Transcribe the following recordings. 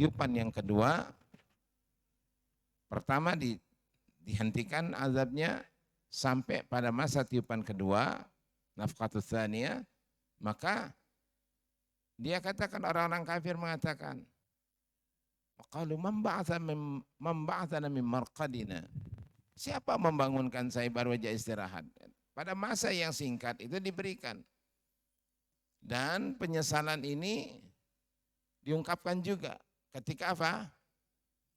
tiupan yang kedua, pertama dihentikan azabnya sampai pada masa tiupan kedua, nafkhatus tsaniyah, maka dia katakan, orang-orang kafir mengatakan, qalu man ba'atsana min marqadina. Siapa membangunkan saya baru aja istirahat? Pada masa yang singkat itu diberikan. Dan penyesalan ini diungkapkan juga ketika apa?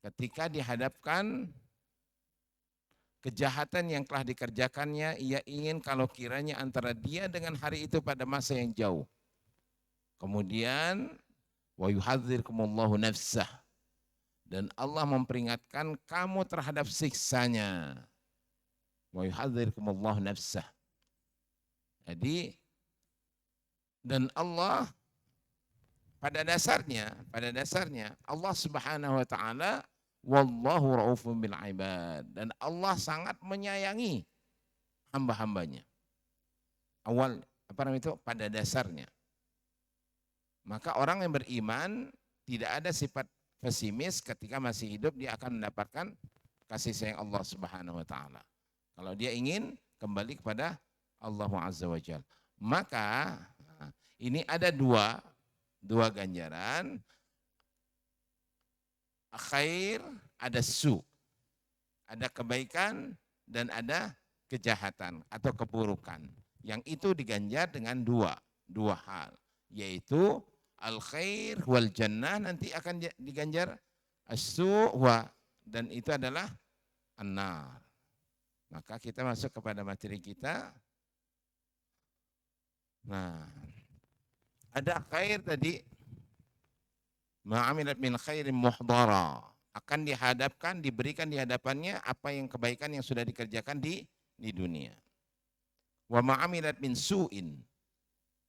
Ketika dihadapkan kejahatan yang telah dikerjakannya, ia ingin kalau kiranya antara dia dengan hari itu pada masa yang jauh. Kemudian wa yuhadzirkumullahu nafsah, dan Allah memperingatkan kamu terhadap siksanya. Wa yuhadzirkumullahu nafsah. Jadi, dan Allah pada dasarnya Allah Subhanahu wa taala wallahu raufun bil ibad, dan Allah sangat menyayangi hamba-hambanya. Awal apa namanya itu? Pada dasarnya. Maka orang yang beriman tidak ada sifat pesimis ketika masih hidup, dia akan mendapatkan kasih sayang Allah Subhanahu wa taala. Kalau dia ingin kembali kepada Allah Azza wa Jalla. Maka ini ada dua ganjaran. Khair, ada su. Ada kebaikan dan ada kejahatan atau keburukan. Yang itu diganjar dengan dua hal, yaitu al khair wal jannah, nanti akan diganjar as-su wa, dan itu adalah an-nar. Maka kita masuk kepada materi kita. Nah, ada khair tadi, ma'amilat min khairin muhdara, akan dihadapkan, diberikan di hadapannya apa yang kebaikan yang sudah dikerjakan di dunia. Wa ma'amilat min su'in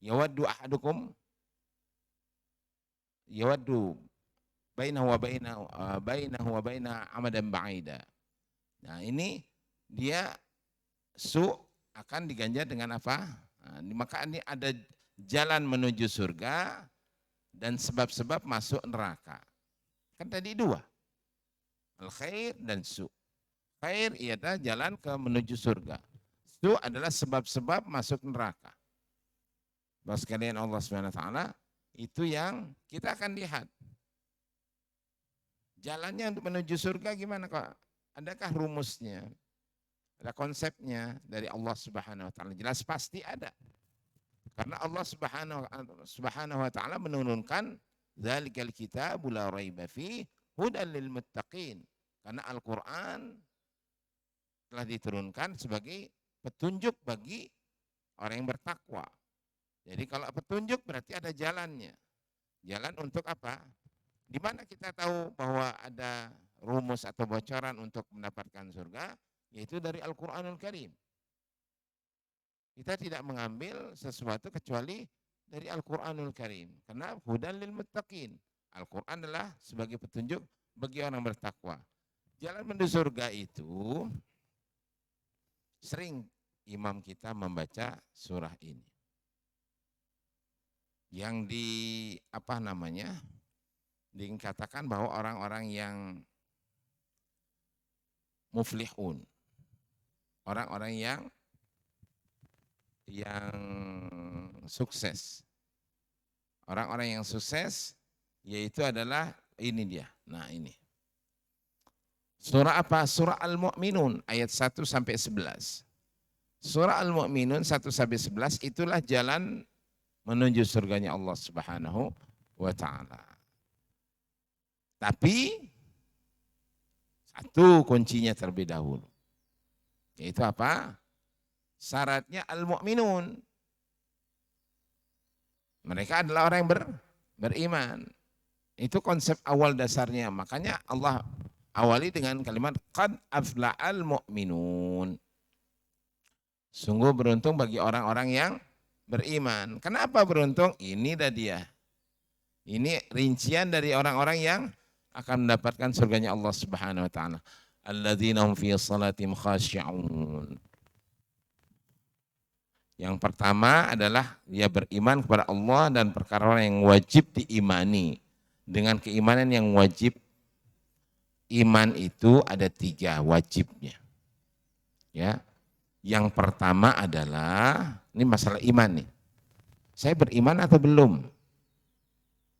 yawaddu ahadukum yawaddu bainahu wa baina amadan ba'ida. Nah, ini dia su akan diganjar dengan apa? Nah, maka ini ada jalan menuju surga dan sebab-sebab masuk neraka. Kan tadi dua, al khair dan su. Khair ialah jalan ke menuju surga. Su adalah sebab-sebab masuk neraka. Bapak sekalian Allah Subhanahu wa taala, itu yang kita akan lihat. Jalannya untuk menuju surga gimana kok? Adakah rumusnya? Ada konsepnya dari Allah Subhanahu wa taala? Jelas pasti ada. Karena Allah Subhanahu wa taala menurunkan dzalikal kitabu la raiba fi hudan lil muttaqin. Karena Al-Qur'an telah diturunkan sebagai petunjuk bagi orang yang bertakwa. Jadi kalau petunjuk berarti ada jalannya. Jalan untuk apa? Di mana kita tahu bahwa ada rumus atau bocoran untuk mendapatkan surga? Yaitu dari Al-Qur'anul Karim. Kita tidak mengambil sesuatu kecuali dari Al-Qur'anul Karim. Karena hudan lil muttaqin. Al-Qur'an adalah sebagai petunjuk bagi orang bertakwa. Jalan menuju surga itu sering imam kita membaca surah ini. Yang dikatakan bahwa orang-orang yang muflihun, orang-orang yang sukses. Orang-orang yang sukses yaitu adalah ini dia. Nah, ini. Surah apa? Surah Al-Mu'minun ayat 1 sampai 11. Surah Al-Mu'minun 1 sampai 11 itulah jalan menuju surganya Allah Subhanahu wa taala. Tapi satu kuncinya terlebih dahulu. Yaitu apa? Syaratnya al-mu'minun. Mereka adalah orang yang beriman. Itu konsep awal dasarnya. Makanya Allah awali dengan kalimat qad afla'al mu'minun. Sungguh beruntung bagi orang-orang yang beriman. Kenapa beruntung? Ini dah dia. Ini rincian dari orang-orang yang akan mendapatkan surganya Allah Subhanahu wa taala. Alladzina hum fi shalatihim khashi'un. Yang pertama adalah dia beriman kepada Allah dan perkara yang wajib diimani. dengan keimanan yang wajib. Iman itu ada 3 wajibnya. Ya, yang pertama adalah, ini masalah iman nih. Saya beriman atau belum?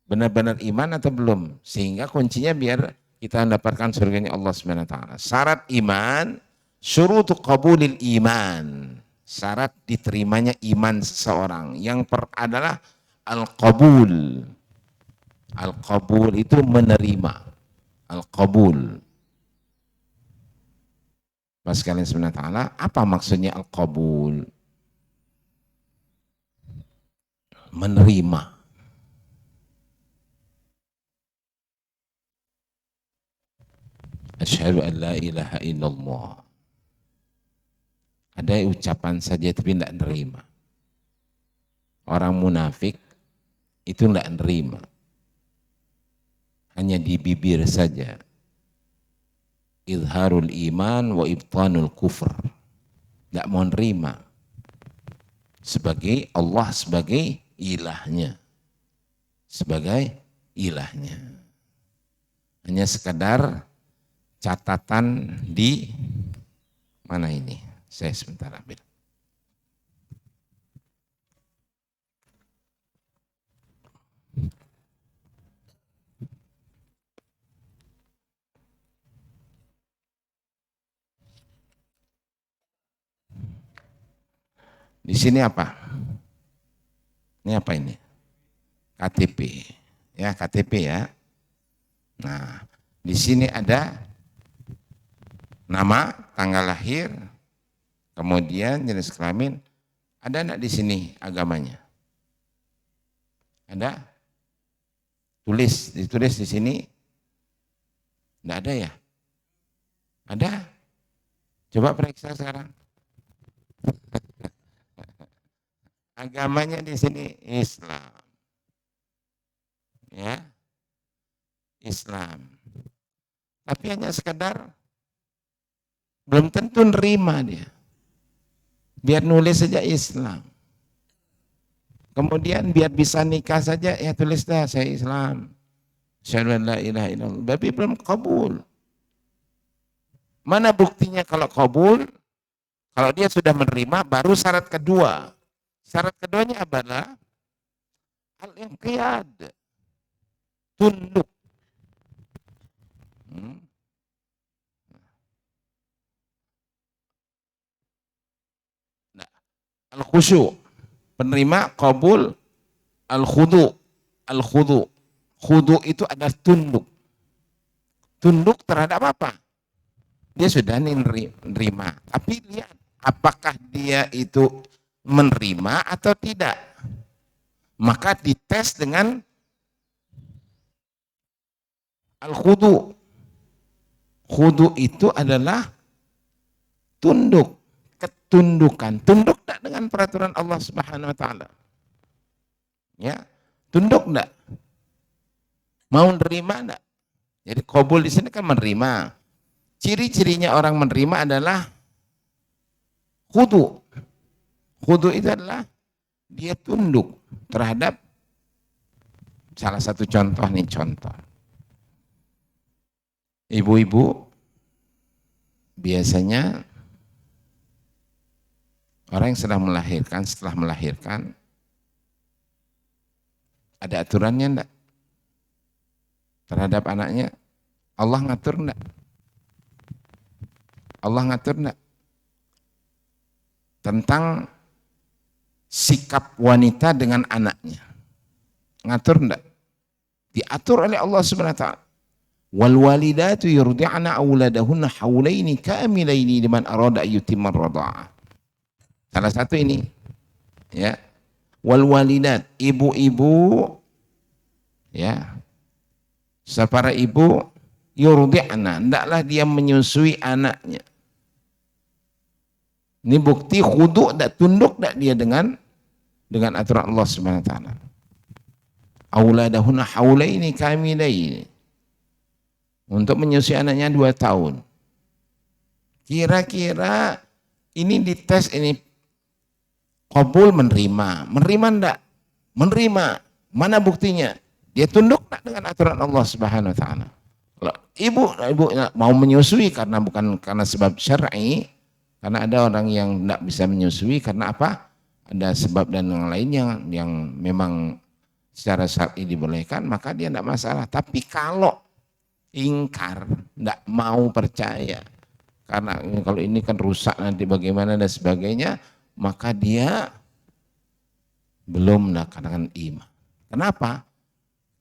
Benar-benar iman atau belum? Sehingga kuncinya biar kita mendapatkan surganya Allah Subhanahu wa taala. Syarat iman, syurutu qabulil iman. Syarat diterimanya iman seseorang. Yang adalah al-qabul. Al-qabul itu menerima. Al-qabul. Pas sekalian Subhanahu wa taala, apa maksudnya al-qabul? Menerima. Asyhadu an la ilaha illallah. Ada ucapan saja tapi tidak nerima. Orang munafik itu tidak nerima. Hanya di bibir saja. Izharul iman wa ibtanul kufr. Tidak mau nerima. Sebagai Allah sebagai ilahnya. Sebagai ilahnya. Hanya sekadar catatan di mana ini? Saya sebentar ambil. Di sini apa? Ini apa ini? KTP. Ya, KTP ya. Nah, di sini ada nama, tanggal lahir, kemudian jenis kelamin. Ada enggak di sini agamanya? Ada? Ditulis di sini. Enggak ada ya? Ada? Coba periksa sekarang. Agamanya di sini Islam. Ya. Islam. Tapi hanya sekedar belum tentu nerima dia. Biar nulis saja Islam. Kemudian biar bisa nikah saja, ya tulis dah saya Islam. Asyhadu an la ilaha illallah. Tapi belum kabul. Mana buktinya kalau kabul? Kalau dia sudah menerima, baru syarat kedua. Syarat keduanya adalah al-inqiyad. Tunduk. Al-khusyu, penerima, qabul, al-khudu. Al-khudu. Khudu itu adalah tunduk. Tunduk terhadap apa? Dia sudah menerima. Tapi lihat, apakah dia itu menerima atau tidak. Maka dites dengan al-khudu. Khudu itu adalah tunduk. Ketundukan. Tunduk enggak dengan peraturan Allah Subhanahu wa taala? Ya, tunduk enggak? Mau nerima enggak? Jadi qabul di sini kan menerima. Ciri-cirinya orang menerima adalah khudu. Khudu itu adalah dia tunduk terhadap salah satu contoh nih contoh. Ibu-ibu biasanya orang yang sedang melahirkan, setelah melahirkan, ada aturannya enggak? Terhadap anaknya, Allah ngatur enggak? Allah ngatur enggak? Tentang sikap wanita dengan anaknya. Ngatur enggak? Diatur oleh Allah Subhanahu wa taala. Wal walidatu yurdi'na auladahunna haulaini kamilaini liman arada ayyutimma ar-radha'ah. Salah satu ini, ya, wal walidat, ibu-ibu, ya, para ibu yurdi'na, hendaklah dia menyusui anaknya. Ini bukti khudu' dan tunduk tak dia dengan aturan Allah Subhanahu wa taala. Auladahunna haulaini kamilaini, untuk menyusui anaknya 2 tahun. Kira-kira ini dites ini. Qabul menerima enggak? Menerima. Mana buktinya? Dia tunduk tak dengan aturan Allah Subhanahu wa taala. Kalau ibu mau menyusui karena bukan karena sebab syar'i, karena ada orang yang tidak bisa menyusui karena apa? Ada sebab dan yang lainnya yang memang secara syar'i dibolehkan, maka dia tidak masalah. Tapi kalau ingkar, tidak mau percaya, karena kalau ini kan rusak nanti bagaimana dan sebagainya, maka dia belum melaksanakan iman. Kenapa?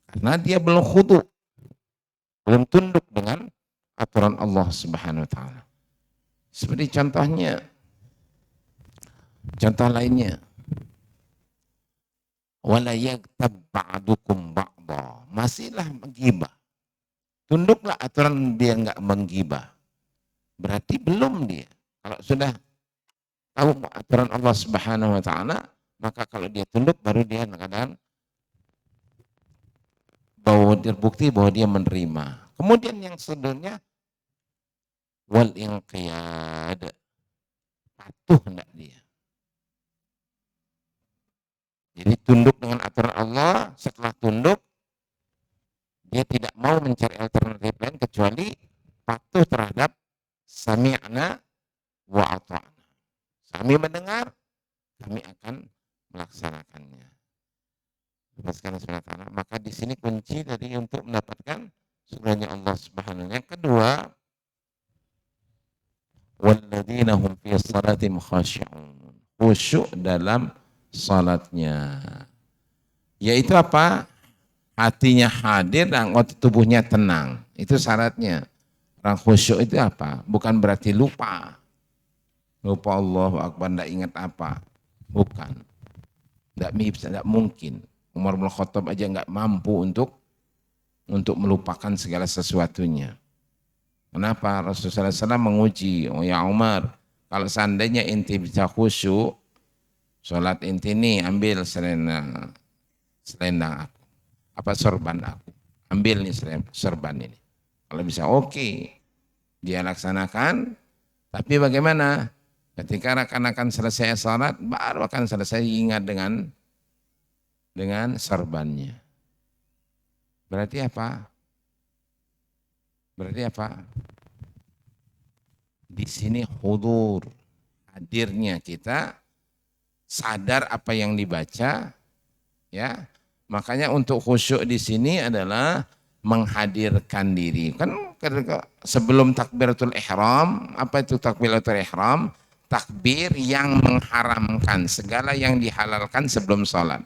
Karena dia belum khudu, belum tunduk dengan aturan Allah Subhanahu wa taala. Seperti contohnya, contoh lainnya, wala yaghtab ba'dukum ba'dha. Masihlah menggibah. Tunduklah aturan dia enggak menggibah. Berarti belum dia. Kalau sudah tahu aturan Allah Subhanahu wa taala, maka kalau dia tunduk baru dia kadang bahwa terbukti bahwa dia menerima. Kemudian yang selanjutnya wal inqiyad, patuh hendak dia. Jadi tunduk dengan aturan Allah, setelah tunduk dia tidak mau mencari alternatif lain kecuali patuh terhadap sami'na wa ata'na. Kami mendengar, kami akan melaksanakannya. Maka di sini kunci tadi untuk mendapatkan surganya Allah Subhanahu. Yang kedua, walladzina hum fi shalatihim khashi'un. Khusyuk dalam salatnya. Yaitu apa? Hatinya hadir dan tubuhnya tenang. Itu syaratnya. Orang khusyuk itu apa? Bukan berarti lupa. Lupa Allahu Akbar, tidak ingat apa. Bukan. Tidak mungkin. Umar bin Khattab aja nggak mampu untuk melupakan segala sesuatunya. Kenapa? Rasulullah SAW menguji, oh ya Umar, kalau seandainya inti bisa khusyuk, sholat inti ini ambil selendang aku, apa sorban aku, ambil nih sorban ini. Kalau bisa oke, dia laksanakan, tapi bagaimana? Ketika akan selesai sholat, baru akan selesai ingat dengan sorbannya. Berarti apa? Di sini hudur, hadirnya kita, sadar apa yang dibaca, ya. Makanya untuk khusyuk di sini adalah menghadirkan diri. Kan sebelum takbiratul ihram, apa itu takbiratul ihram? Takbir yang mengharamkan segala yang dihalalkan sebelum sholat.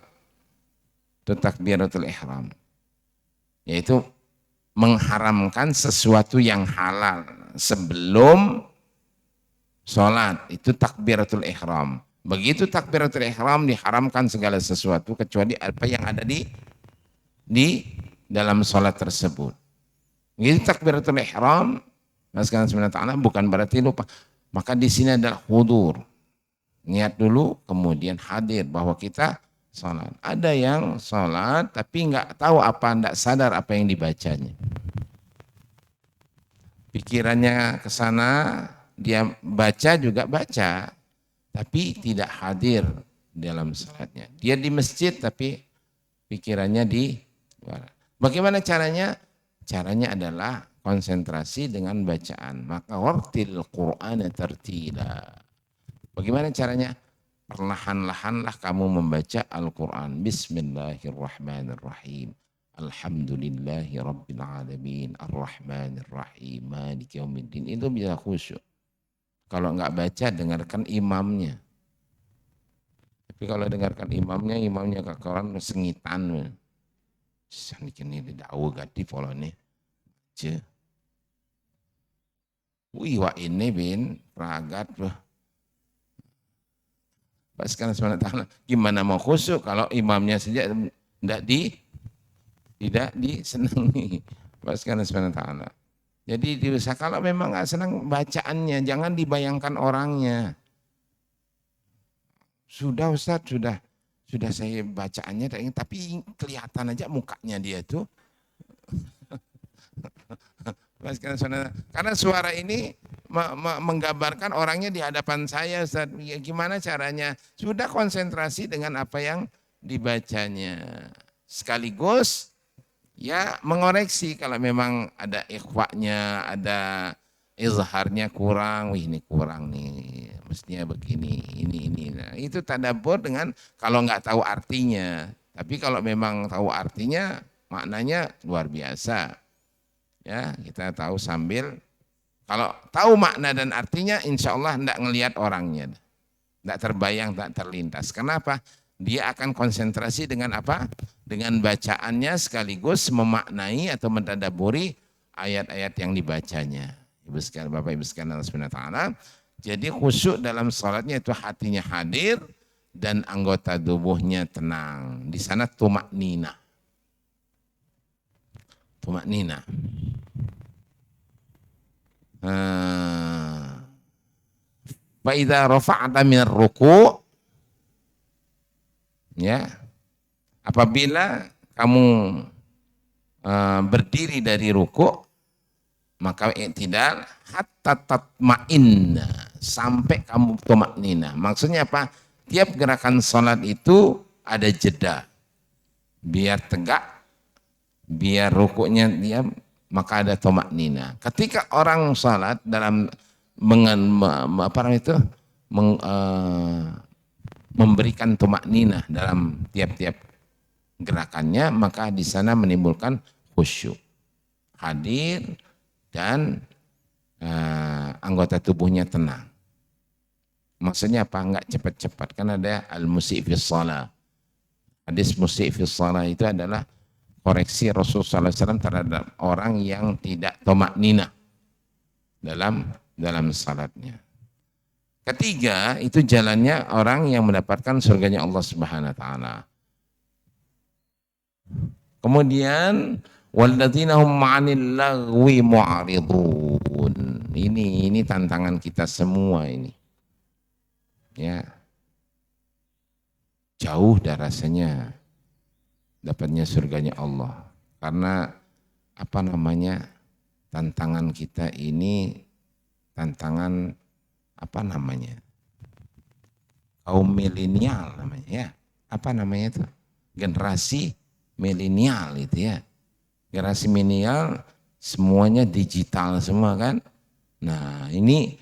Itu takbiratul ihram. Yaitu mengharamkan sesuatu yang halal sebelum sholat. Itu takbiratul ihram. Begitu takbiratul ihram diharamkan segala sesuatu kecuali apa yang ada di dalam sholat tersebut. Begitu takbiratul ihram, bukan berarti lupa. Maka di sini adalah hudur. Niat dulu, kemudian hadir bahwa kita sholat. Ada yang sholat tapi nggak tahu apa, nggak sadar apa yang dibacanya. Pikirannya ke sana, dia baca juga baca, tapi tidak hadir dalam sholatnya. Dia di masjid tapi pikirannya di luar. Bagaimana caranya? Caranya adalah konsentrasi dengan bacaan. Maka wartil Qur'ana tartila. Bagaimana caranya? Perlahan-lahanlah kamu membaca Al-Quran. Bismillahirrahmanirrahim. Alhamdulillahi Rabbil Alamin. Ar-Rahmanirrahim. Maliki yaumiddin. Itu bisa khusyuk. Kalau enggak baca, dengarkan imamnya. Tapi kalau dengarkan imamnya kekawan sengitan. Ini tidak tahu gadi polone. Wih, wah ini bin pragat. Sekarang SWT, gimana mau khusyuk kalau imamnya saja tidak disenangi. Sekarang SWT. Jadi diusaha kalau memang nggak senang bacaannya, jangan dibayangkan orangnya. Sudah Ustaz, sudah saya bacaannya, tapi kelihatan aja mukanya dia tuh. Karena suara ini menggambarkan orangnya di hadapan saya, Ustaz. Ya, gimana caranya? Sudah konsentrasi dengan apa yang dibacanya. Sekaligus Ya mengoreksi kalau memang ada ikhwanya, ada izharnya kurang, wih ini kurang nih, mestinya begini, ini. Nah, itu tadabbur dengan kalau nggak tahu artinya. Tapi kalau memang tahu artinya, maknanya luar biasa. Ya, kita tahu sambil kalau tahu makna dan artinya, insya Allah tidak ngelihat orangnya, tidak terbayang, tidak terlintas. Kenapa? Dia akan konsentrasi dengan apa? Dengan bacaannya sekaligus memaknai atau mentadaburi ayat-ayat yang dibacanya. Ibu sekalian, Bapak Ibu sekalian Allah Subhanahu wa taala. Jadi khusyuk dalam salatnya itu hatinya hadir dan anggota tubuhnya tenang. Di sana tumak nina. Tumak nina. Fa idza rafa'ta min ruku', ya, apabila kamu berdiri dari ruku, maka i'tidal hatta tatma'inna, sampai kamu tumaknina. Maksudnya apa? Tiap gerakan salat itu ada jeda. Biar tegak, biar rukuknya diam, maka ada tumaknina. Ketika orang salat dalam memberikan tumaknina dalam tiap-tiap gerakannya, maka di sana menimbulkan khusyuk, hadir dan anggota tubuhnya tenang. Maksudnya apa? Enggak cepat-cepat. Kan ada al-musi' fi shalah. Hadis musi' fi shalah itu adalah koreksi Rasulullah SAW terhadap orang yang tidak tumaknina dalam salatnya. Ketiga, itu jalannya orang yang mendapatkan surganya Allah Subhanahu wa taala. Kemudian walladzina hum 'anil lagwi mu'ridun. Ini tantangan kita semua ini. Ya. Jauh dah rasanya dapatnya surganya Allah. Karena tantangan kita ini tantangan kaum milenial namanya ya. Itu? Generasi milenial itu ya. Generasi milenial semuanya digital semua kan. Nah, ini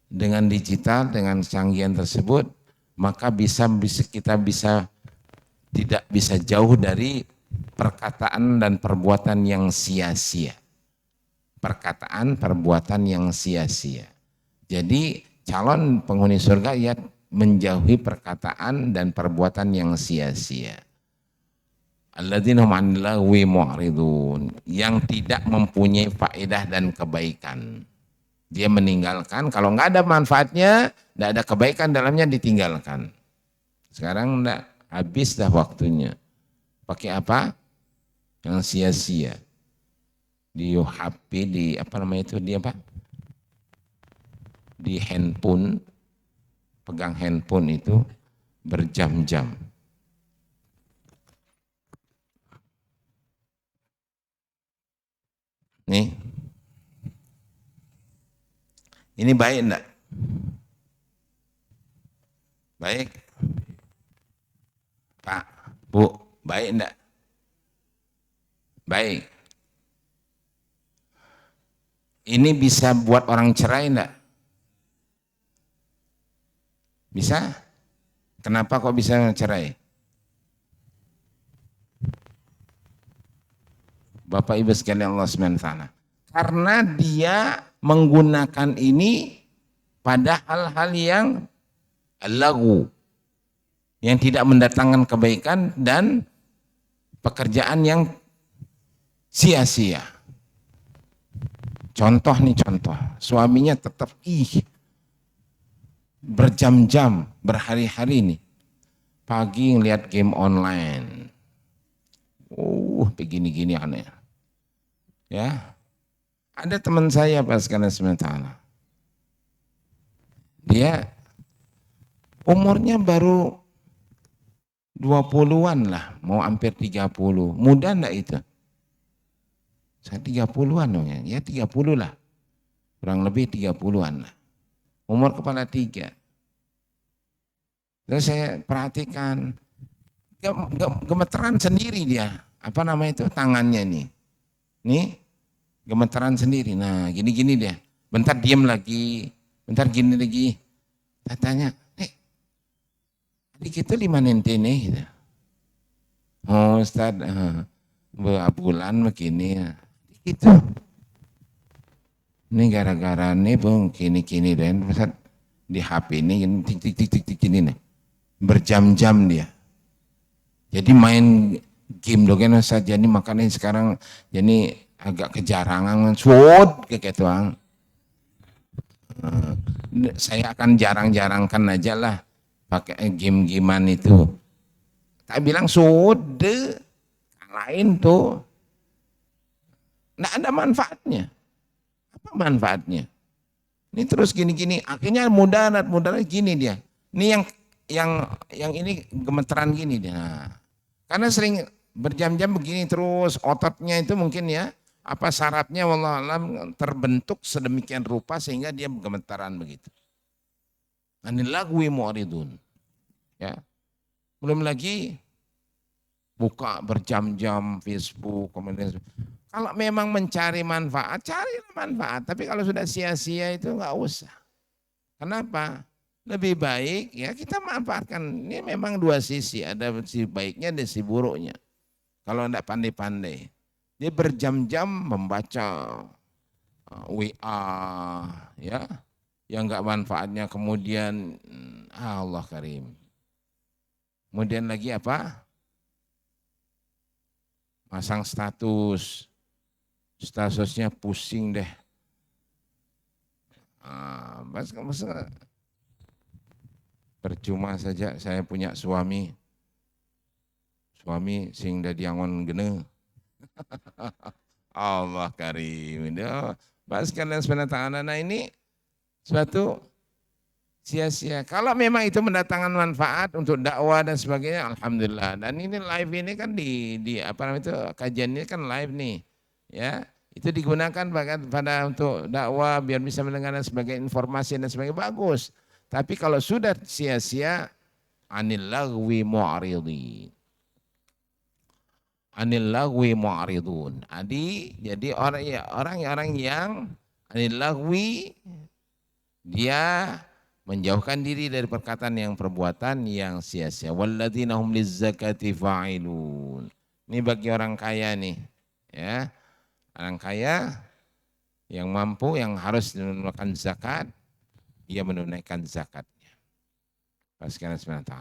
dengan digital, dengan canggihan tersebut, maka kita bisa tidak bisa jauh dari perkataan dan perbuatan yang sia-sia. Perkataan, perbuatan yang sia-sia. Jadi calon penghuni surga ya menjauhi perkataan dan perbuatan yang sia-sia. Alladzina hum 'anil lagwi mu'ridun, yang tidak mempunyai faedah dan kebaikan. Dia meninggalkan, kalau nggak ada manfaatnya, nggak ada kebaikan dalamnya, ditinggalkan. Sekarang enggak, habis dah waktunya. Pakai apa? Yang sia-sia. Di HP, di di handphone, pegang handphone itu berjam-jam. Nih, ini baik enggak? Baik? Pak, Bu, baik enggak? Baik. Ini bisa buat orang cerai enggak? Bisa? Kenapa kok bisa cerai? Bapak Ibu sekalian Allah SWT. Karena dia menggunakan ini pada hal-hal yang lagu, yang tidak mendatangkan kebaikan dan pekerjaan yang sia-sia. Contoh, suaminya tetap berjam-jam, berhari-hari nih. Pagi ngeliat game online. Begini-gini aneh. Ya. Ada teman saya pas sekalian sementara. Dia umurnya baru 20-an lah, mau hampir 30. Muda enggak itu? Saya 30-an dong ya 30 lah. Kurang lebih 30-an lah. Umur kepala 3. Terus saya perhatikan, gemeteran sendiri dia. apa namanya itu tangannya nih. Nih gemeteran sendiri. Nah gini-gini dia. Bentar diem lagi, bentar gini lagi. Tanya, adik itu di mana ente nih? Gitu. Oh Ustaz, bulan begini. Gitu. Ini gara-gara nih bang, kini-kini dan Ustaz di HP ini tik tik tik tik tik ini nih. Berjam-jam dia. Jadi main game dogen Ustaz, jadi makanya sekarang jadi agak kejarangan, suut kayak tuang. Saya akan jarang-jarangkan aja lah pakai game-gamean itu. Tak bilang sudah, lain tuh. Nggak ada manfaatnya. Apa manfaatnya? Ini terus gini-gini, akhirnya mudarat gini dia. Ini yang ini gemeteran gini dia. Nah, karena sering berjam-jam begini terus, ototnya itu mungkin ya, apa syaratnya wallahualam terbentuk sedemikian rupa sehingga dia gemetaran begitu. Anil lagwi mu'ridun. Ya. Belum lagi buka berjam-jam Facebook, kemudian kalau memang mencari manfaat, carilah manfaat. Tapi kalau sudah sia-sia itu enggak usah. Kenapa? Lebih baik ya kita manfaatkan. Ini memang dua sisi, ada sisi baiknya dan sisi buruknya. Kalau enggak pandai-pandai, dia berjam-jam membaca WA, ya, yang enggak manfaatnya. Kemudian Allah Karim. Kemudian lagi apa? Masang statusnya pusing deh. Percuma saja saya punya suami sing dadi angon gene. Allah Karim. Bahas kalian sebenarnya nah ini suatu sia-sia. Kalau memang itu mendatangkan manfaat untuk dakwah dan sebagainya, alhamdulillah. Dan ini live ini kan di apa namanya itu kajian ini kan live nih, ya. Itu digunakan bahkan pada untuk dakwah biar bisa mendengar sebagai informasi dan sebagainya bagus. Tapi kalau sudah sia-sia, anil lagwi mu'ridin. Anil lagwi mu'ridun. Jadi orang-orang yang anil lagwi dia menjauhkan diri dari perkataan yang perbuatan yang sia-sia. Walladzina hum lizzakati fa'ilun. Ini bagi orang kaya nih, ya. Orang kaya yang mampu, yang harus menunaikan zakat, dia menunaikan zakatnya. Paskan SWT.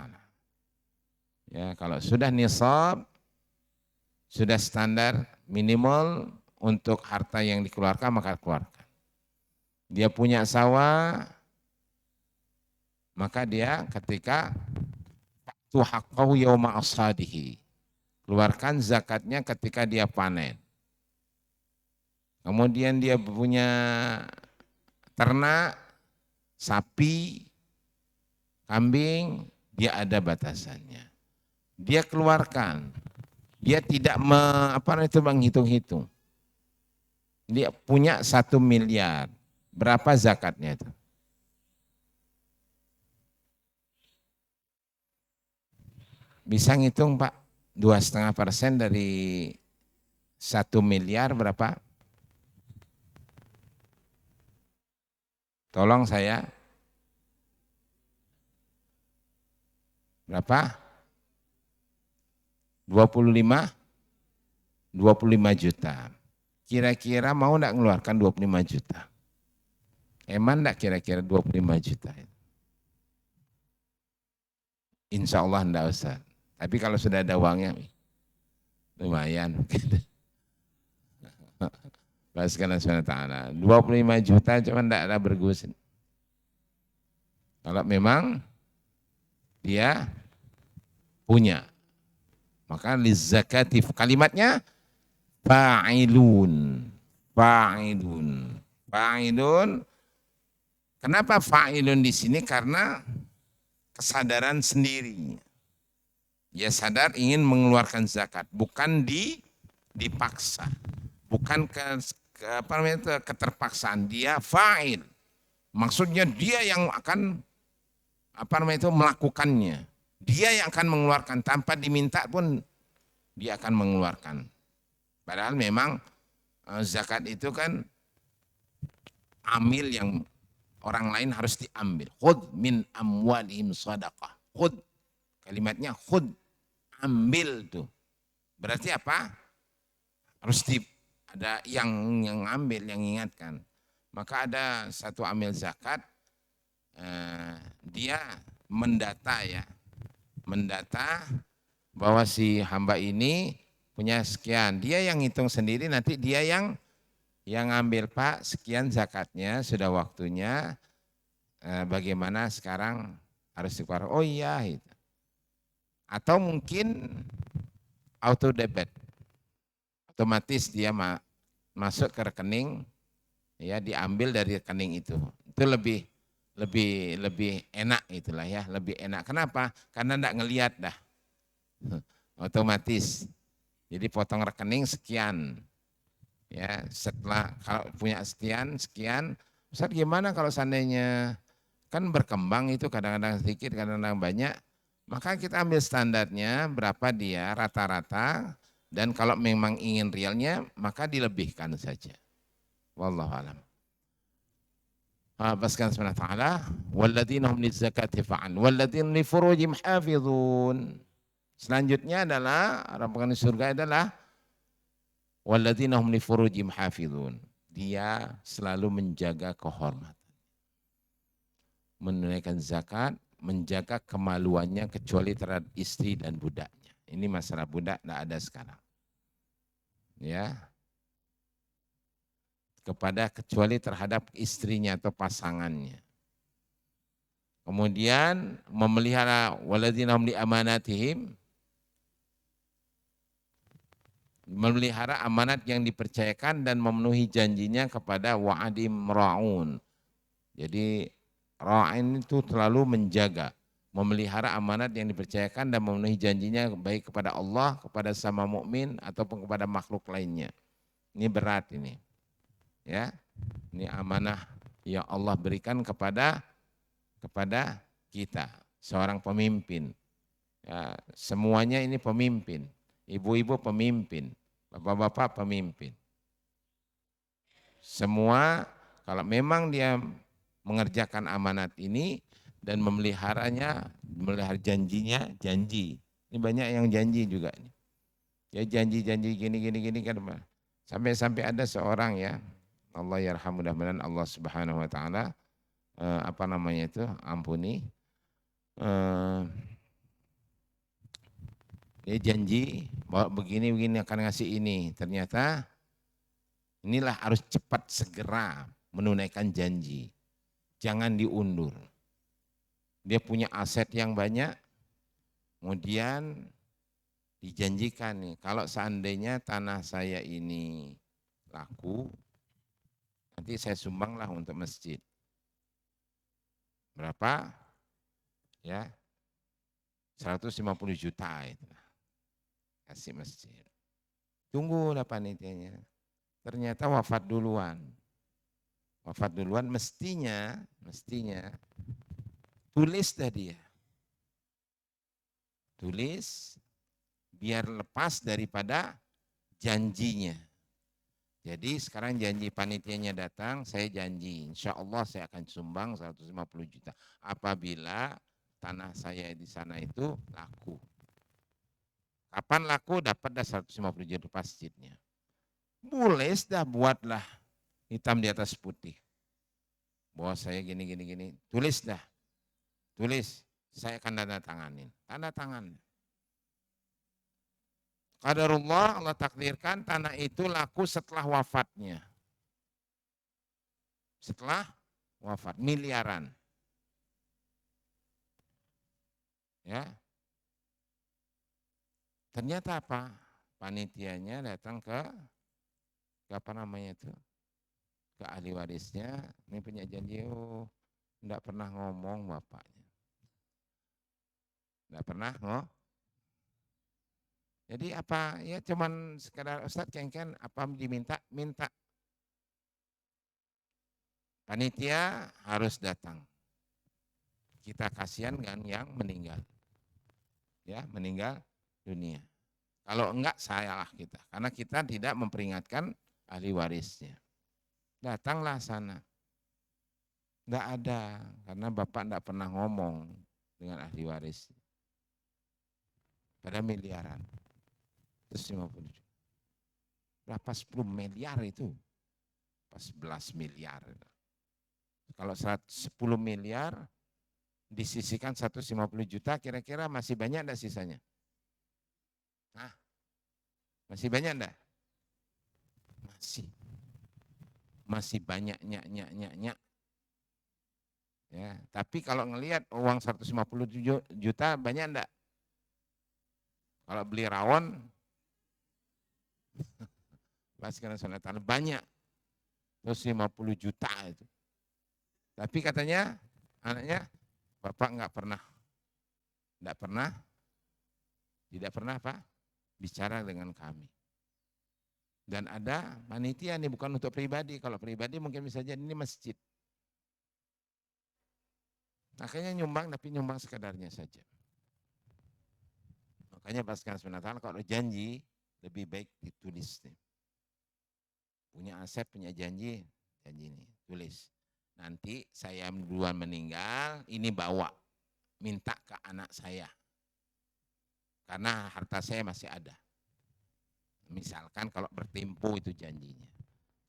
Ya, kalau sudah nisab, sudah standar minimal untuk harta yang dikeluarkan, maka keluarkan. Dia punya sawah, maka dia ketika waktu haqqahu yauma asadihi, keluarkan zakatnya ketika dia panen. Kemudian dia punya ternak, sapi, kambing, dia ada batasannya. Dia keluarkan, dia tidak menghitung-hitung. Dia punya 1 miliar, berapa zakatnya itu? Bisa ngitung Pak, 2,5% dari 1 miliar berapa? Tolong saya. Berapa? 25 juta. Kira-kira mau enggak mengeluarkan 25 juta? Emang enggak kira-kira 25 juta? Insya Allah enggak usah. Tapi kalau sudah ada uangnya, lumayan. Bahaskan SWT. 25 juta cuma enggak ada bergusin. Kalau memang dia punya. Maka lizakatif kalimatnya fa'ilun. Fa'ilun. Fa'ilun. Kenapa fa'ilun di sini? Karena kesadaran sendiri. Dia sadar ingin mengeluarkan zakat, bukan dipaksa. Bukan keterpaksaan, dia fa'il. Maksudnya dia yang akan melakukannya. Dia yang akan mengeluarkan tanpa diminta pun dia akan mengeluarkan. Padahal memang zakat itu kan amil yang orang lain harus diambil. Khud min amwalihim sadaqah. Khud, kalimatnya khud, ambil tuh. Berarti apa? Harus ada yang ambil, yang ingatkan. Maka ada satu amil zakat, dia mendata ya, mendata bahwa si hamba ini punya sekian. Dia yang hitung sendiri, nanti dia yang ambil, Pak, sekian zakatnya, sudah waktunya, bagaimana sekarang harus dikeluarkan. Oh iya, gitu. Atau mungkin auto debit, otomatis dia masuk ke rekening, ya diambil dari rekening itu lebih enak itulah ya, lebih enak. Kenapa? Karena enggak ngelihat dah, otomatis. Jadi potong rekening sekian, ya setelah kalau punya sekian. Ustaz, gimana kalau seandainya kan berkembang itu, kadang-kadang sedikit, kadang-kadang banyak, maka kita ambil standarnya berapa dia rata-rata, dan kalau memang ingin realnya maka dilebihkan saja. Wallahu a'lam. Paskan subhanahu wa ta'ala, walladzina hum lizakati fa'an walladzina li furujihim hafizun. Selanjutnya adalah orang penghuni surga adalah walladzina hum li furujihim hafizun. Dia selalu menjaga kehormatan, menunaikan zakat, menjaga kemaluannya kecuali terhadap istri dan budaknya. Ini masalah budak tidak ada sekarang. Ya. Kepada kecuali terhadap istrinya atau pasangannya. Kemudian memelihara walladzina hum li amanatihim, memelihara amanat yang dipercayakan dan memenuhi janjinya kepada wa'adim ra'un. Jadi ra'in itu terlalu menjaga, memelihara amanat yang dipercayakan dan memenuhi janjinya baik kepada Allah, kepada sama mukmin ataupun kepada makhluk lainnya. Ini berat ini. Ya. Ini amanah yang Allah berikan kepada kita, seorang pemimpin. Ya, semuanya ini pemimpin. Ibu-ibu pemimpin, bapak-bapak pemimpin. Semua kalau memang dia mengerjakan amanat ini dan memeliharanya, memelihara janjinya, janji. Ini banyak yang janji juga. Ya janji-janji gini kan. Sampai ada seorang ya, Allah yarham, mudah-mudahan Allah Subhanahu wa taala ampuni. Dia janji bahwa begini akan ngasih ini. Ternyata inilah harus cepat segera menunaikan janji. Jangan diundur. Dia punya aset yang banyak, kemudian dijanjikan nih, kalau seandainya tanah saya ini laku, nanti saya sumbanglah untuk masjid. Berapa? Ya, 150 juta itu. Kasih masjid. Tunggulah panitianya. Ternyata wafat duluan. Wafat duluan, mestinya tulis dah dia. Tulis biar lepas daripada janjinya. Jadi sekarang janji panitianya datang, saya janji insya Allah saya akan sumbang 150 juta. Apabila tanah saya di sana itu laku. Kapan laku? Dapat dah 150 juta masjidnya. Boleh dah, buatlah hitam di atas putih. Bahwa saya gini. Tulis dah. Tulis. Saya akan tanda tanganin. Tanda tangan. Qadarullah, Allah takdirkan tanah itu laku setelah wafatnya. Setelah wafat, miliaran. Ya. Ternyata apa? Panitianya datang ke apa namanya itu? Ke ahli warisnya, ini punya janji, oh enggak pernah ngomong bapaknya. Enggak pernah ngomong. Jadi apa? Ya cuman sekedar Ustadz kengken apa diminta? Minta. Panitia harus datang. Kita kasihan kan yang meninggal. Ya, meninggal dunia. Kalau enggak salah kita, karena kita tidak memperingatkan ahli warisnya. Datanglah sana. Enggak ada, karena bapak enggak pernah ngomong dengan ahli waris. Pada miliaran. Terus 50 juta. Berapa 10 miliar itu? Pas 11 miliar. Kalau 10 miliar disisihkan 150 juta, kira-kira masih banyak enggak sisanya? Nah, masih banyak enggak? Masih. Masih banyak nyak. Ya, tapi kalau ngelihat uang 150 juta banyak enggak? Kalau beli rawon Pasukan Nasional Tanah banyak. Terus 50 juta itu. Tapi katanya anaknya, bapak tidak pernah apa? Bicara dengan kami. Dan ada panitia ini bukan untuk pribadi. Kalau pribadi mungkin bisa jadi ini masjid. Makanya nyumbang, tapi nyumbang sekadarnya saja. Makanya Pasukan Nasional Tanah kalau janji lebih baik ditulis nih. Punya aset, punya janji nih, tulis. Nanti saya duluan meninggal, ini bawa, minta ke anak saya. Karena harta saya masih ada. Misalkan kalau bertempo itu janjinya.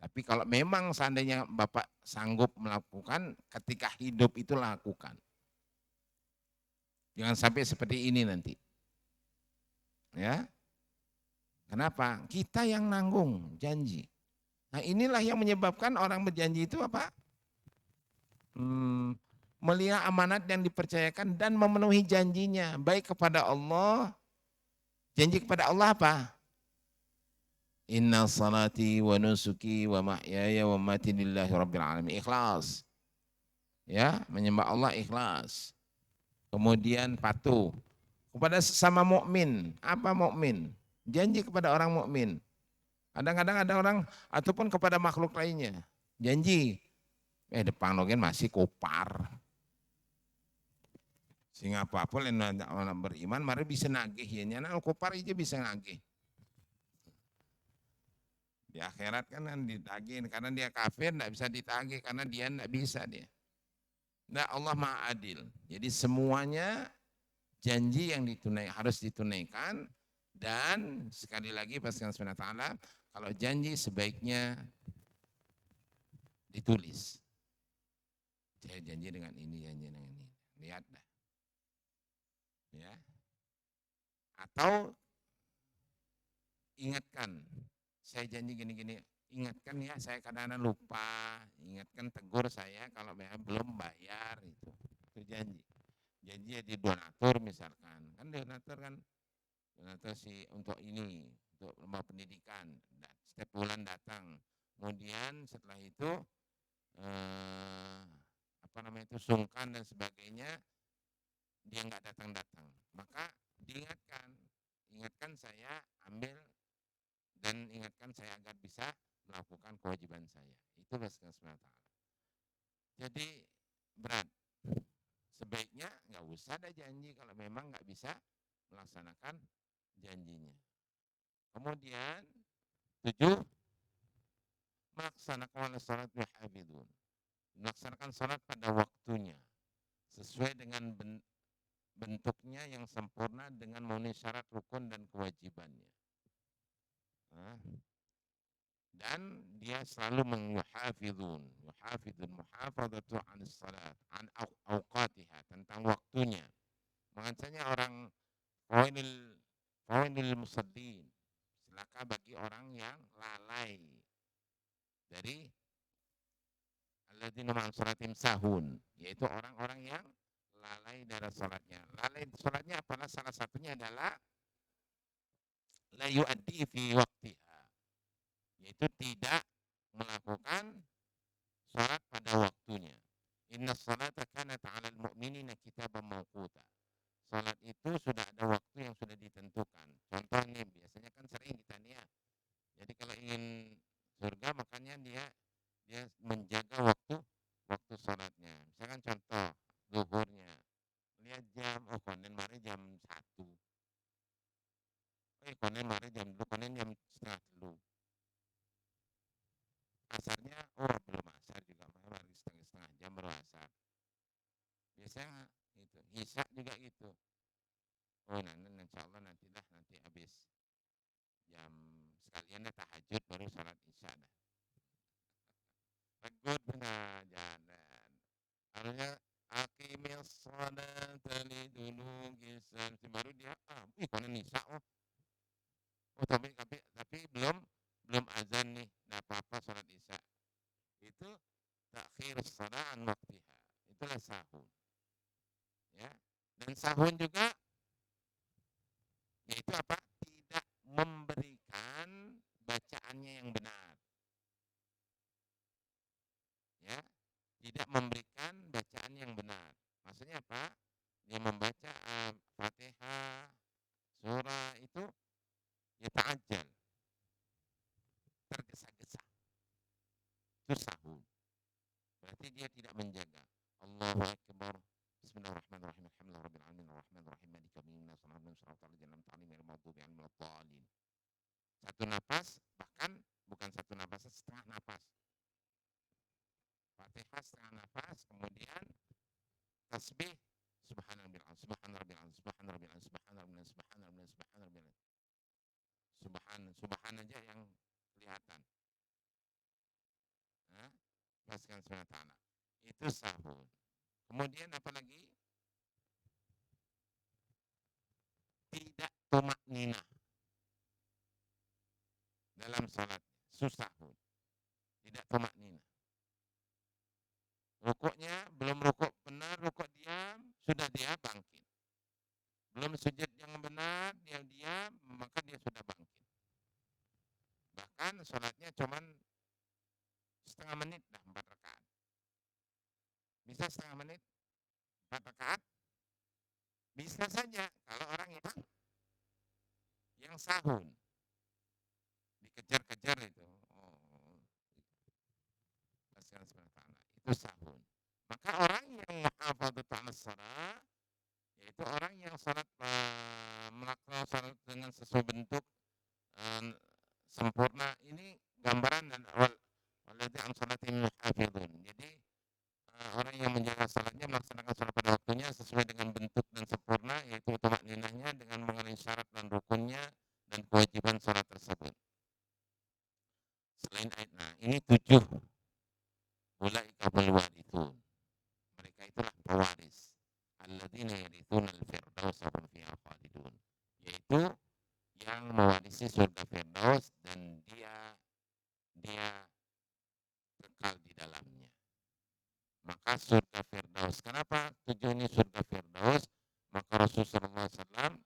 Tapi kalau memang seandainya Bapak sanggup melakukan, ketika hidup itu lakukan. Jangan sampai seperti ini nanti. Ya. Kenapa? Kita yang nanggung janji. Nah inilah yang menyebabkan orang berjanji itu apa? Melihat amanat yang dipercayakan dan memenuhi janjinya. Baik kepada Allah. Janji kepada Allah apa? Inna salati wa nusuki wa mahyaya wa mamati lillahi rabbil alamin. Ikhlas. Ya, menyembah Allah ikhlas. Kemudian patuh kepada sesama mukmin. Apa mukmin? Janji kepada orang mukmin. Kadang-kadang ada orang ataupun kepada makhluk lainnya. Janji. Depan logen masih kopar. Sehingga apapun yang beriman mari bisa nagih ya. Nyana kopar aja bisa nagih. Di akhirat kan ditagih karena dia kafir enggak bisa ditagih karena dia enggak bisa dia. Nah, Allah Maha Adil. Jadi semuanya janji yang harus ditunaikan dan sekali lagi Pasukan Nasional Tanah kalau janji sebaiknya ditulis. Saya janji dengan ini, janji dengan ini. Lihat dah. Ya. Atau ingatkan, saya janji gini-gini, ingatkan ya, saya kadang-kadang lupa, ingatkan tegur saya kalau belum bayar itu janji. Janji ya di donatur misalkan, kan donatur sih untuk ini, untuk lembaga pendidikan, setiap bulan datang. Kemudian setelah itu sungkan dan sebagainya, dia nggak datang-datang, maka ingatkan saya ambil dan ingatkan saya agar bisa melakukan kewajiban saya. Itu Pasukan Nasional Tanah. Jadi berat. Sebaiknya nggak usah ada janji kalau memang nggak bisa melaksanakan janjinya. Kemudian 7, melaksanakan salat hafidun. Melaksanakan salat pada waktunya sesuai dengan bentuknya yang sempurna dengan memenuhi syarat rukun dan kewajibannya. Dan dia selalu muhafidhun muhafadzatu anis salat an awqatiha, tentang waktunya. Makanya orang fawainil musallin, celaka bagi orang yang lalai dari alladzina ma'an salatim sahun, yaitu orang-orang yang lalai dari salatnya. Lalai salatnya apalah, salah satunya adalah la yu'addi fi waqtiha, yaitu tidak melakukan salat pada waktunya. Inna salata kanat 'alal mu'minina kitaban mawquta. Salat itu sudah ada waktu yang sudah ditentukan. Contoh nih, biasanya kan sering kita nih ya. Jadi kalau ingin surga makanya dia menjaga waktu salatnya. Misalkan contoh zuhurnya. Lihat jam, konden mari jam 1. konen mari jam dulu, konen jam setengah dulu. Asarnya, belum asar juga, mari setengah jam baru asar. Biasanya gitu, Isya juga gitu. Nanti insya Allah nanti habis jam sekalian dah tahajud baru sholat Isya dah. Tegur benar jalan. Harusnya akimil sholat tali dulu kisah baru dia konen Isya tapi belum azan nih, nah apa sholat Isya itu takhir shalah an waktiha, itulah sahun ya. Dan sahun juga yaitu apa, tidak memberikan bacaannya yang benar ya, tidak memberikan bacaan yang benar. Maksudnya apa, dia membaca Fatihah surah itu ya ta'ajjal, tergesa-gesa, itu sahun. Berarti dia tidak menjaga. Allahu Akbar. Bismillahirrahmanirrahim. Alhamdulillahirabbil alamin arrahmanir rahim maliki yaumiddin shiratal ladzina an'amta 'alaihim ghairil maghdubi 'alaihim waladdallin. Satu napas, bahkan bukan satu napas, setengah napas. Fatihah setengah napas, kemudian tasbih subhanallah subhanallah subhanallah subhanallah subhanallah subhanallah. Subhan aja yang kelihatan. Nah, paskan subhanahu. Itu sahur. Kemudian apa lagi? Tidak tumak ninah dalam salat, susah pun. Tidak tumak ninah. Rukuknya belum rukuk benar, rukuk diam, sudah dia bangkit. Belum sujud yang benar, dia diam, maka dia sudah bangkit. Bahkan salatnya cuman setengah menit dah, 4 rakaat. Bisa setengah menit, 4 rakaat? Bisa saja kalau orang yang sahun. Dikejar-kejar itu. Itu sahun. Maka orang yang muhafadzatu 'alas shalah, yaitu orang yang salat melakukan salat dengan sesuai bentuk sempurna, ini gambaran dan walladzi an salatihim yuhafizun. Jadi orang yang menjaga salatnya, melaksanakan salat pada waktunya sesuai dengan bentuk dan sempurna, yaitu tumakninahnya dengan mengenai syarat dan rukunnya dan kewajiban salat tersebut. Selain ayat, ini 7 ulaika hum warithun. Mereka itulah pewaris. Alladzina yarithuna al-firdaus wa hum fiha khalidun. Yaitu yang mewarisi surga Firdaus dan dia kekal di dalamnya. Maka surga Firdaus. Kenapa tujuannya surga Firdaus? Maka Rasulullah SAW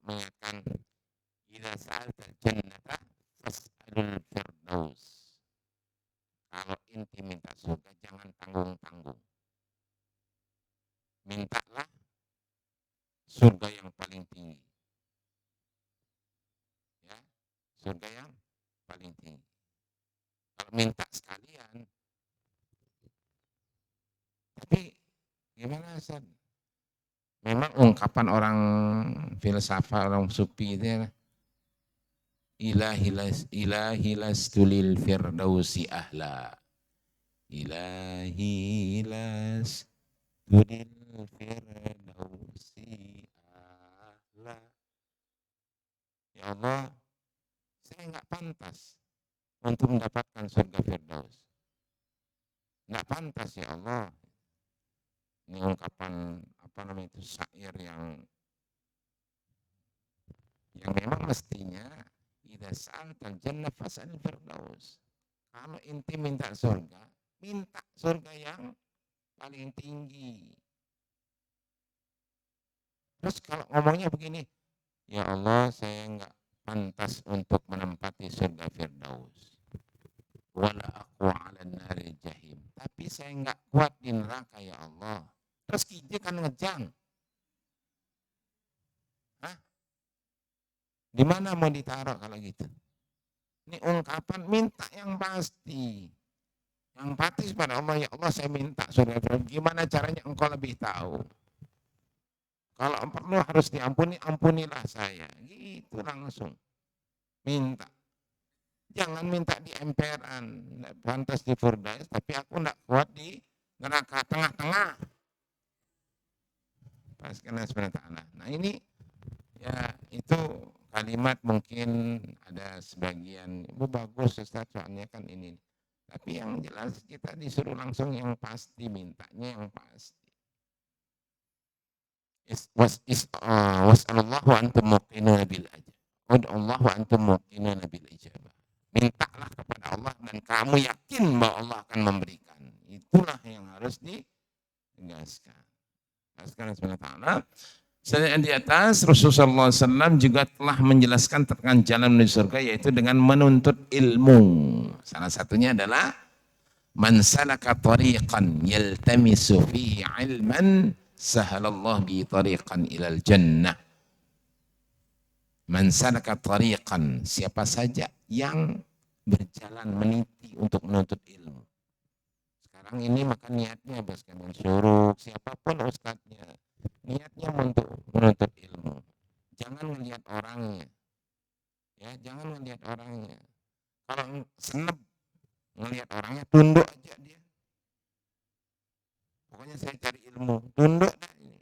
mengatakan, idza sa'alta jannata fas'alul Firdaus. Kalau inti minta surga, jangan tanggung-tanggung. Mintalah surga yang paling tinggi. Ya, surga yang paling tinggi. Kalau minta sekalian, tapi gimana San? Memang ungkapan orang filsafat, orang sufi itu ya, ilahilas tulil firdausi ahla. Ilahilas tulil firdausi ahla. Ya Allah, saya nggak pantas untuk mendapatkan surga Firdaus. Nggak pantas ya Allah. Ini ungkapan itu syair yang memang mestinya idza sa'altal jannah fas'al firdaus. Kalau inti minta surga yang paling tinggi. Terus kalau ngomongnya begini, ya Allah saya enggak pantas untuk menempati surga Firdaus. Wala aqwa 'alan nari jahim. Tapi saya enggak kuat di neraka ya Allah. Terus kita kan ngejang. Hah? Di mana mau ditaruh kalau gitu? Ini ungkapan minta yang pasti. Yang pasti pada Allah, ya Allah saya minta surga. Gimana caranya engkau lebih tahu? Kalau perlu harus diampuni, ampunilah saya. Gitu langsung. Minta. Jangan minta di emperan. Nggak pantas di Firdaus, tapi aku nggak kuat di neraka tengah-tengah. Paskan SWT. Nah ini ya itu kalimat mungkin ada sebagian, itu bagus Ustaz soalnya kan ini. Tapi yang jelas kita disuruh langsung yang pasti, mintanya yang pasti. Was'alullahu antum muqinuna bil ajab. Ud'allahu antum muqinuna bil ijabah. Mintalah kepada Allah dan kamu yakin bahwa Allah akan memberikan. Itulah yang harus ditegaskan. Sekarang sebenarnya selain di atas, Rasulullah SAW juga telah menjelaskan tentang jalan menuju surga, yaitu dengan menuntut ilmu. Salah satunya adalah man salaka tariqan yaltamisu fihi ilman sahalallah bi tariqan ilal jannah. Man salaka tariqan, siapa saja yang berjalan meniti untuk menuntut ilmu. Sekarang ini maka niatnya sekalian suruh siapapun ustadznya, niatnya untuk menuntut ilmu. Jangan melihat orangnya. Ya, jangan melihat orangnya. Kalau senep melihat orangnya, tunduk aja dia. Pokoknya saya cari ilmu, tunduk dah ini.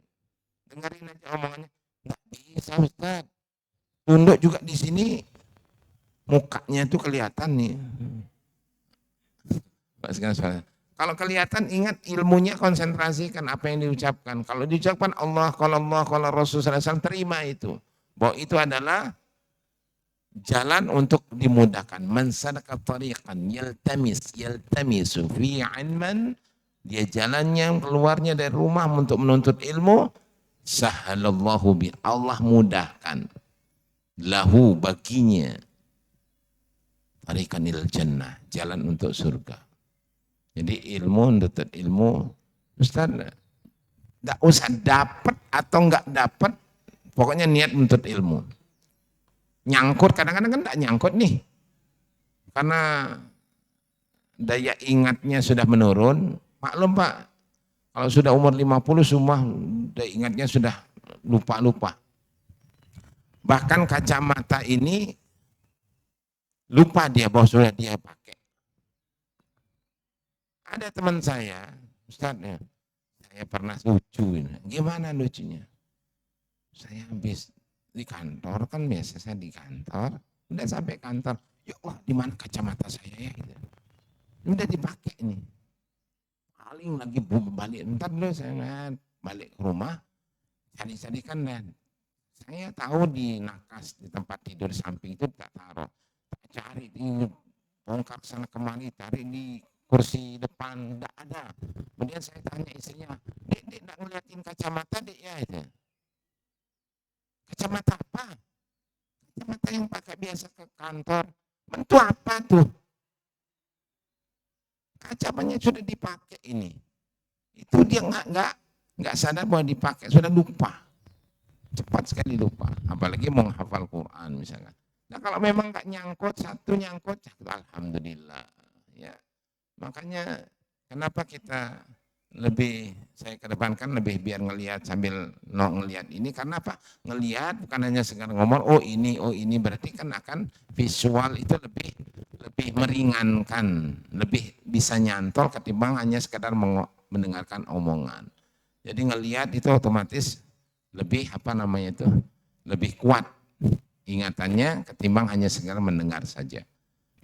Dengerin aja omongannya. Nggak bisa Ustaz. Tunduk juga di sini mukanya tuh kelihatan nih. Kalau kelihatan ingat ilmunya, konsentrasikan apa yang diucapkan. Kalau diucapkan Allah, kalau Rasul SAW, terima itu. Bahwa itu adalah jalan untuk dimudahkan. Man salaka tariqan yaltamisu fi ilman, dia jalannya keluarnya dari rumah untuk menuntut ilmu, sahalallahu bi, Allah mudahkan lahu baginya tariqan ilal jannah, jalan untuk surga. Jadi ilmu, menuntut ilmu, Ustaz, enggak usah dapat atau enggak dapat, pokoknya niat menuntut ilmu. Nyangkut, kadang-kadang kan enggak nyangkut nih. Karena daya ingatnya sudah menurun. Maklum Pak, kalau sudah umur 50 semua daya ingatnya sudah lupa-lupa. Bahkan kacamata ini lupa dia bahwa sudah dia pakai. Ada teman saya, Ustaz, ya, saya pernah lucu ini. Gimana lucunya? Saya habis di kantor, kan biasa saya di kantor, udah sampai kantor, ya Allah di mana kacamata saya ya? Gitu. Udah dipakai ini. Paling lagi balik, ntar dulu saya balik ke rumah, cari-cari kan dan saya tahu di nakas di tempat tidur samping itu tak taruh, tak cari di bongkar sana kemari, cari di kursi depan, tidak ada. Kemudian saya tanya istrinya, dek tidak ngeliatin kacamata dek ya itu. Kacamata apa? Kacamata yang pakai biasa ke kantor. Bentuk apa tuh? Kacamanya sudah dipakai ini. Itu dia nggak sadar bahwa dipakai, sudah lupa. Cepat sekali lupa. Apalagi mau menghafal Quran misalkan. Nah kalau memang nggak nyangkut, satu nyangkut, alhamdulillah. Ya, makanya kenapa kita lebih, saya kedepankan lebih biar ngelihat sambil ngelihat ini, karena apa? Ngelihat bukan hanya sekedar ngomong oh ini berarti kan akan visual itu lebih meringankan, lebih bisa nyantol ketimbang hanya sekedar mendengarkan omongan. Jadi ngelihat itu otomatis lebih apa namanya itu, lebih kuat ingatannya ketimbang hanya sekedar mendengar saja.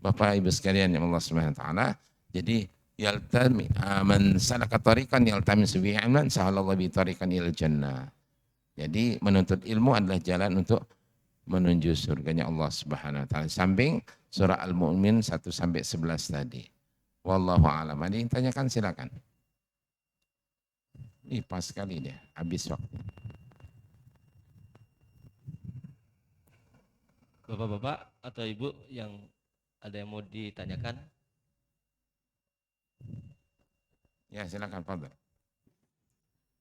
Bapak Ibu sekalian yang Allah Subhanahu wa taala, jadi yaltami man salaka tariqan yaltamisu bihi ilman sahalallahu bi tariqan ilal jannah. Jadi menuntut ilmu adalah jalan untuk menuju surganya Allah Subhanahu wa taala. Samping surah Al-Mu'min 1 sampai 11 tadi. Wallahu a'lam. Ada yang tanyakan silakan. Ih, pas sekali dia, habis waktu. Bapak-bapak atau Ibu yang ada yang mau ditanyakan? Ya, silakan Pak.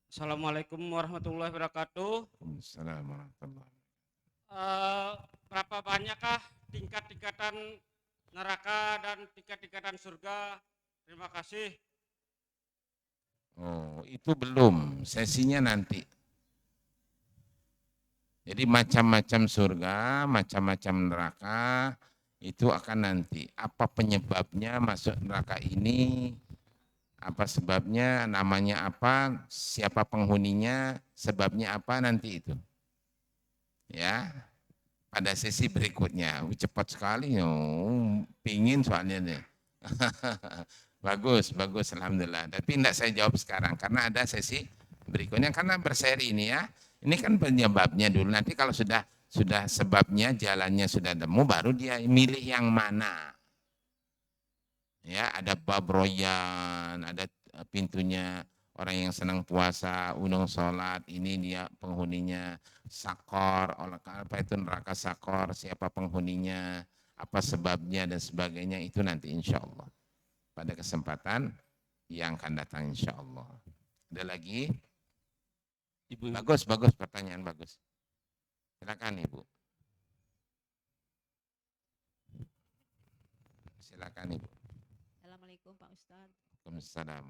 Assalamualaikum warahmatullahi wabarakatuh. Assalamualaikum warahmatullahi Berapa banyakkah tingkat-tingkatan neraka dan tingkat-tingkatan surga? Terima kasih. Oh, itu belum, sesinya nanti. Jadi macam-macam surga, macam-macam neraka, itu akan nanti. Apa penyebabnya masuk neraka ini, apa sebabnya, namanya apa, siapa penghuninya, sebabnya apa, nanti itu. Ya, pada sesi berikutnya. Cepat sekali, pingin soalnya nih. Bagus, bagus, alhamdulillah. Tapi tidak saya jawab sekarang, karena ada sesi berikutnya, karena berseri ini ya. Ini kan penyebabnya dulu, nanti kalau sudah sebabnya, jalannya sudah temu, baru dia milih yang mana. Ya, ada bab royan, ada pintunya orang yang senang puasa, undang sholat, ini dia penghuninya. Sakor, apa itu neraka sakor, siapa penghuninya, apa sebabnya dan sebagainya, itu nanti insya Allah pada kesempatan yang akan datang insya Allah. Ada lagi? Ibu. Bagus, bagus, pertanyaan bagus. Silakan Ibu. Silakan Ibu. Assalamualaikum Pak Ustadz. Waalaikumsalam.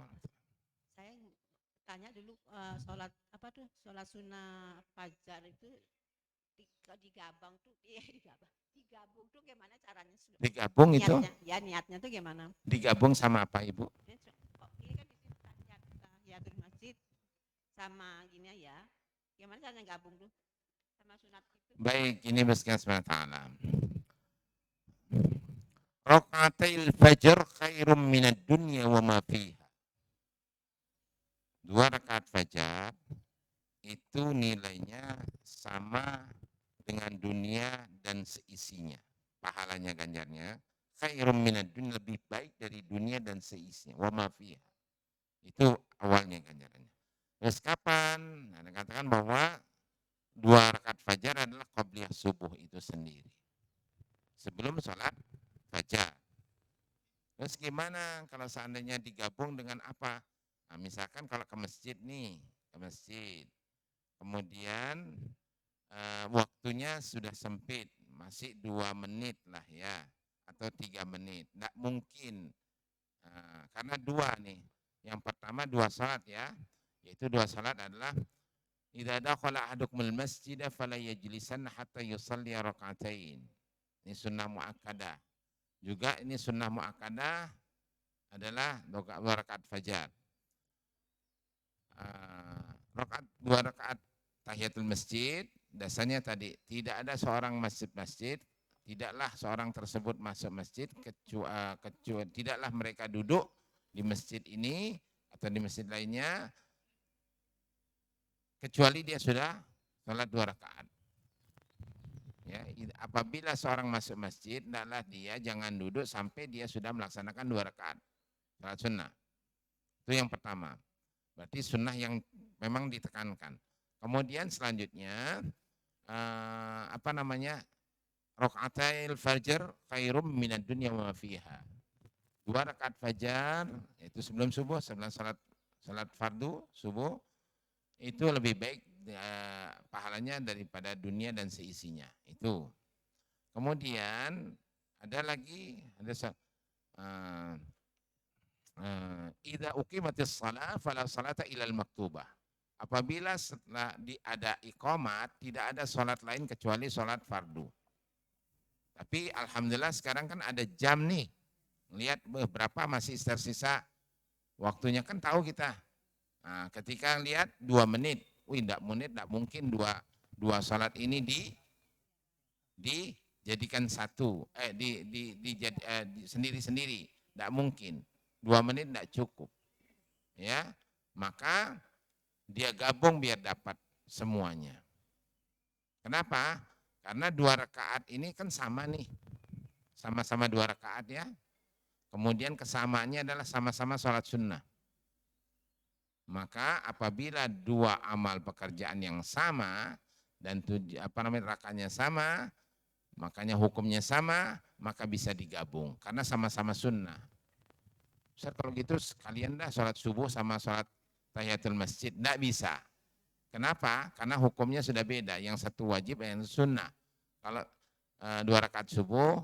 Saya tanya dulu sholat apa tuh sholat sunnah fajar itu digabung tuh digabung tuh gimana caranya? Digabung itu? Niatnya, ya niatnya tuh gimana? Digabung sama apa Ibu? Ini kan di sini tahiyatul masjid sama gini ya. Gimana caranya gabung tuh sama sunat itu? Baik, ini bismillah subhanahu. Rakaatil fajr khairum minad dunya wa ma fiha. 2 rakaat fajar itu nilainya sama dengan dunia dan seisinya. Pahalanya, ganjarnya khairum minad dunya, lebih baik dari dunia dan seisinya. Wa ma fiha. Itu awalnya ganjarannya. Terus kapan? Nah, dikatakan bahwa 2 rakaat fajar adalah qabliyah subuh itu sendiri. Sebelum sholat fajar. Terus gimana kalau seandainya digabung dengan apa? Nah, misalkan kalau ke masjid nih, ke masjid. Kemudian waktunya sudah sempit, masih 2 menit lah ya, atau 3 menit. Nggak mungkin, karena 2 nih. Yang pertama 2 salat ya, yaitu 2 salat adalah idza dakhala ahadukumul masjida fala yajlisanna hatta yusalli raka'atain. Ini sunnah muakkadah. Juga ini sunnah muakkadah adalah 2 rakaat fajar. 2 rakaat tahiyatul masjid, dasarnya tadi tidak ada seorang masjid, tidaklah seorang tersebut masuk masjid kecuali tidaklah mereka duduk di masjid ini atau di masjid lainnya kecuali dia sudah sholat 2 rakaat. Ya, apabila seorang masuk masjid, hendaklah dia jangan duduk sampai dia sudah melaksanakan 2 rakaat salat sunnah. Itu yang pertama. Berarti sunnah yang memang ditekankan. Kemudian selanjutnya rakaatil fajr khairum minad dunya wa fiha. 2 rakaat fajar itu sebelum subuh, sebelum salat fardu subuh, itu lebih baik pahalanya daripada dunia dan seisinya. Itu. Kemudian ada lagi, idza uqimatis shalah fala salata ilal maktubah. Apabila setelah ada iqamat, tidak ada sholat lain kecuali sholat fardu. Tapi alhamdulillah sekarang kan ada jam nih. Lihat berapa masih tersisa waktunya, kan tahu kita. Nah, ketika lihat 2 menit, enggak mungkin dua sholat ini dijadikan satu, sendiri-sendiri, enggak mungkin. 2 menit enggak cukup. Ya, maka dia gabung biar dapat semuanya. Kenapa? Karena 2 rakaat ini kan sama nih. Sama-sama 2 rakaat ya. Kemudian kesamaannya adalah sama-sama sholat sunnah. Maka apabila 2 amal pekerjaan yang sama dan rakaatnya sama, makanya hukumnya sama, maka bisa digabung karena sama-sama sunnah. Ustaz, kalau gitu sekalian dah sholat subuh sama sholat tahiyatul masjid. Tidak bisa. Kenapa? Karena hukumnya sudah beda. Yang satu wajib, yang sunnah. Kalau 2 rakaat subuh,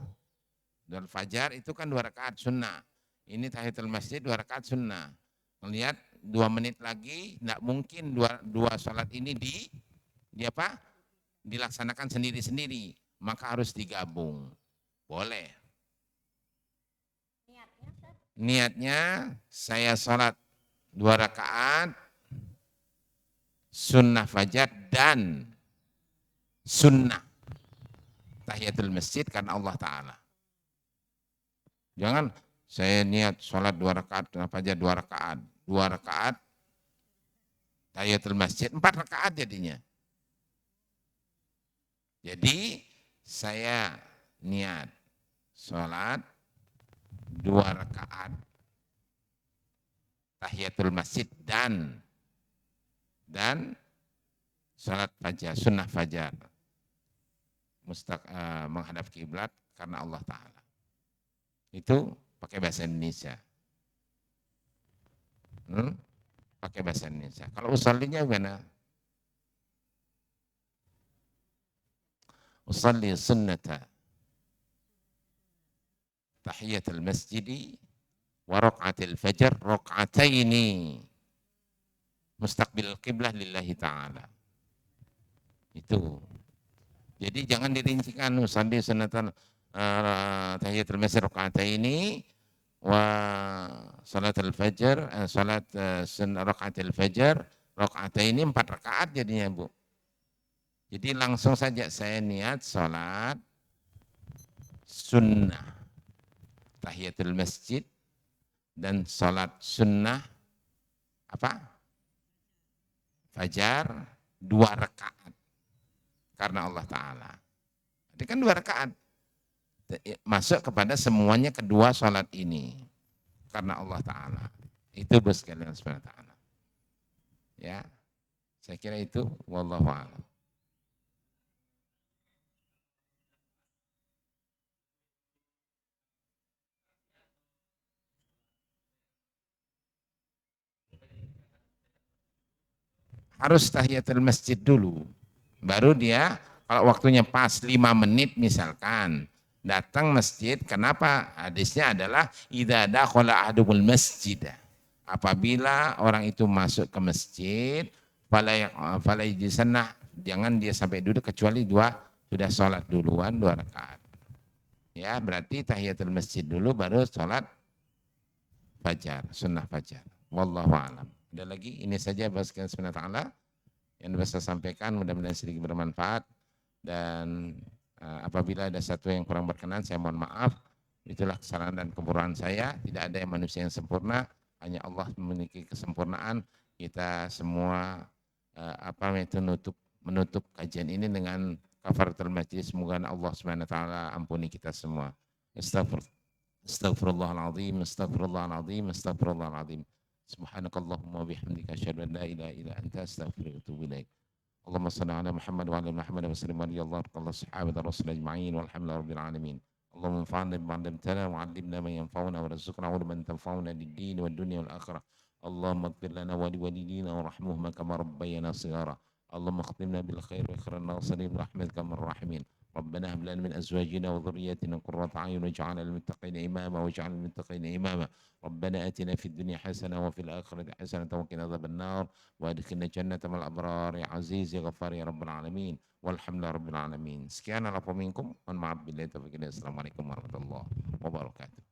2 fajar itu kan 2 rakaat sunnah. Ini tahiyatul masjid 2 rakaat sunnah. Melihat 2 menit lagi, tidak mungkin dua sholat ini dilaksanakan sendiri-sendiri, maka harus digabung. Boleh. Niatnya saya sholat 2 rakaat, sunnah fajar dan sunnah tahiyatul masjid karena Allah Ta'ala. Jangan saya niat sholat 2 rakaat, sunnah fajar 2 rakaat, 2 rakaat tahiyatul masjid, 4 rakaat jadinya. Jadi saya niat sholat 2 rakaat tahiyatul masjid dan sholat fajar, sunnah fajar, menghadap kiblat karena Allah Ta'ala. Itu pakai bahasa Indonesia. Pakai bahasa Indonesia. Kalau usallinya gimana? Usalli sunnata tahiyatul masjidi wa raq'atil fajr raq'ataini mustaqbil qiblah lillahi ta'ala. Itu. Jadi jangan dirincikan usalli sunnatan tahiyatul masjid raq'ataini wa salatul fajr salat raq'atil fajr raq'ataini 4 rakaat jadinya, Bu. Jadi langsung saja saya niat salat sunnah tahiyatul masjid dan salat sunnah apa? Fajar 2 rakaat karena Allah Ta'ala. Jadi kan 2 rakaat. Masuk kepada semuanya kedua salat ini karena Allah Ta'ala. Itu bos sekalian subhanahu wa ta'ala. Ya, saya kira itu. Wallahu a'lam. Harus tahiyatul masjid dulu. Baru dia kalau waktunya pas 5 menit misalkan datang masjid. Kenapa? Hadisnya adalah idza dakhala ahadukumul masjid. Apabila orang itu masuk ke masjid, fala yajlisanna, jangan dia sampai duduk kecuali sudah sholat duluan 2 rakaat. Ya, berarti tahiyatul masjid dulu baru sholat fajar, sunnah fajar. Wallahu a'lam. Ada lagi? Ini saja bahas subhanahu wa ta'ala yang bisa saya sampaikan, mudah-mudahan sedikit bermanfaat. Dan apabila ada satu yang kurang berkenan, saya mohon maaf. Itulah kesalahan dan kekurangan saya. Tidak ada yang manusia yang sempurna, hanya Allah memiliki kesempurnaan. Kita semua menutup kajian ini dengan kafaratul majlis. Semoga Allah Subhanahu wa taala ampuni kita semua. Astaghfirullahaladzim, astaghfirullahaladzim, astaghfirullahaladzim. Subhanakallahumma bihamdika asyhadu an la ilaha illa anta astaghfiruka wa atubu ilaik. Allahumma shalli ala Muhammad wa ala Muhammad wa sallim wa radiyallahu sahabat rasul ajma'in walhamdulillahi rabbil alamin. Allahumma anfa'na bima 'allamtana wa 'allimna ma yanfa'una wa rzuqna 'ilman tanfa'una lid-din wad dunya wal akhirah. Allahumma ighfir lana wa liwalidina warhamhuma kama rabbayana shighara. Allahumma khtimna bil khair wa khairan nasirin rahmatika arhamar rahimin. ربنا هب لنا من ازواجنا وذرياتنا قرة اعين واجعلنا للمتقين اماما واجعل للمتقين اماما. ربنا اتنا في الدنيا حسنه وفي الاخره حسنه وقنا عذاب النار وادخلنا جنة مع الابرار يا عزيز يا غفار يا رب العالمين والحمد لله رب العالمين. Sekian alafu minkum. Mohon maaf billahi taufiq. Assalamualaikum warahmatullahi wabarakatuh.